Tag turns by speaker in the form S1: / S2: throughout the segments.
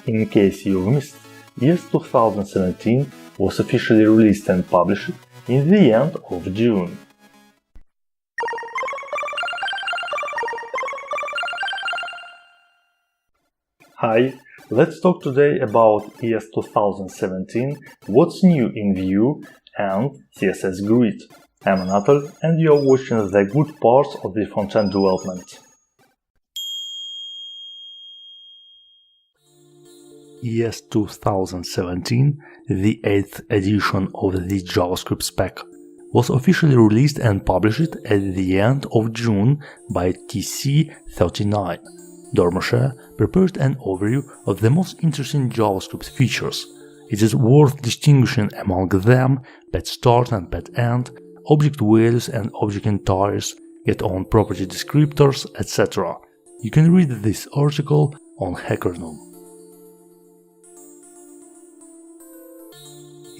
S1: In case you missed, ES2017 was officially released and published in the end of June. Hi, let's talk today about ES2017, what's new in Vue and CSS Grid. I'm Anatol and you are watching the good parts of the front-end development. ES2017, the 8th edition of the JavaScript Spec, was officially released and published at the end of June by TC39. Dor Moshe prepared an overview of the most interesting JavaScript features. It is worth distinguishing among them padStart and padEnd, Object.values and Object.entries, getOwnPropertyDescriptors, etc. You can read this article on Hackernoon.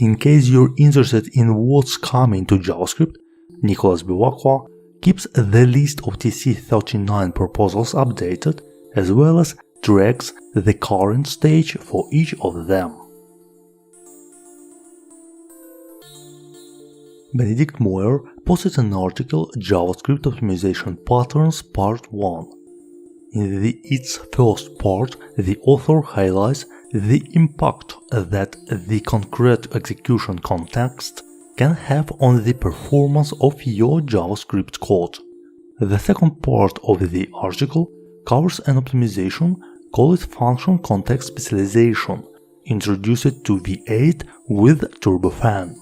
S1: In case you're interested in what's coming to JavaScript, Nicolás Bevacqua keeps the list of TC39 proposals updated, as well as tracks the current stage for each of them. Benedikt Meurer posted an article JavaScript Optimization Patterns Part 1. In its first part, the author highlights the impact that the concrete execution context can have on the performance of your JavaScript code. The second part of the article covers an optimization called Function Context Specialization, introduced to V8 with TurboFan.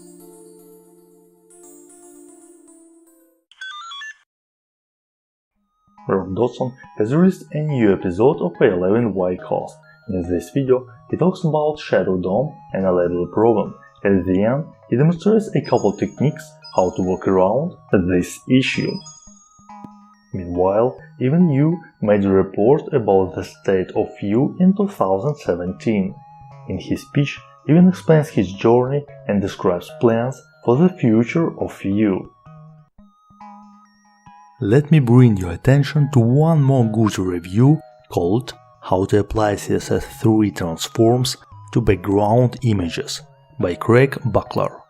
S1: Rob Dodson has released a new episode of A11Y Cast. In this video, he talks about Shadow DOM and a label problem. At the end, he demonstrates a couple techniques how to work around this issue. Meanwhile, even Vue made a report about the state of Vue in 2017. In his speech, he even explains his journey and describes plans for the future of Vue. Let me bring your attention to one more good review called How to Apply CSS3 Transforms to Background Images by Craig Buckler.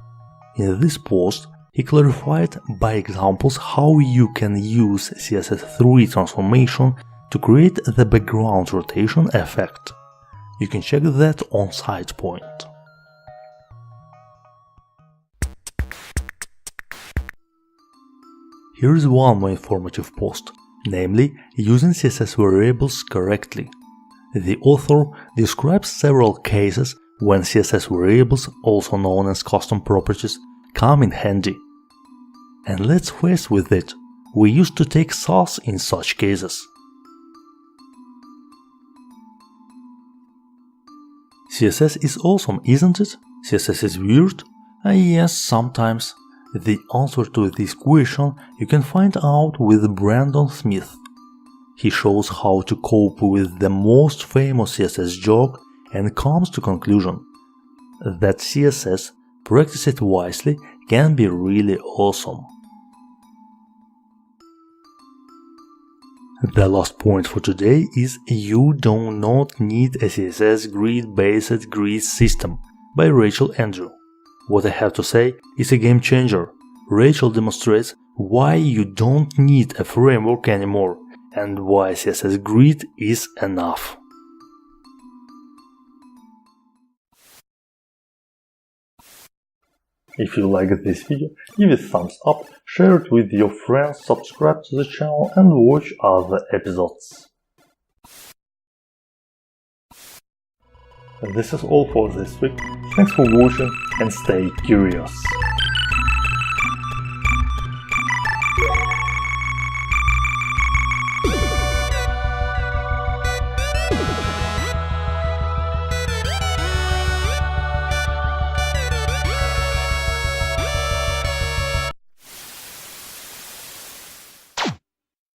S1: In this post, he clarified by examples how you can use CSS3 transformation to create the background rotation effect. You can check that on SitePoint. Here is one more informative post, namely using CSS variables correctly. The author describes several cases when CSS variables, also known as custom properties, come in handy. And let's face with it, we used to take sus in such cases. CSS is awesome, isn't it? CSS is weird? Yes, sometimes. The answer to this question you can find out with Brandon Smith. He shows how to cope with the most famous CSS joke and comes to conclusion that CSS, practiced wisely, can be really awesome. The last point for today is You Do Not Need a CSS Grid-Based Grid System by Rachel Andrew. What I have to say is a game changer. Rachel demonstrates why you don't need a framework anymore and why CSS Grid is enough. If you liked this video, give it a thumbs up, share it with your friends, subscribe to the channel and watch other episodes. This is all for this week. Thanks for watching and stay curious.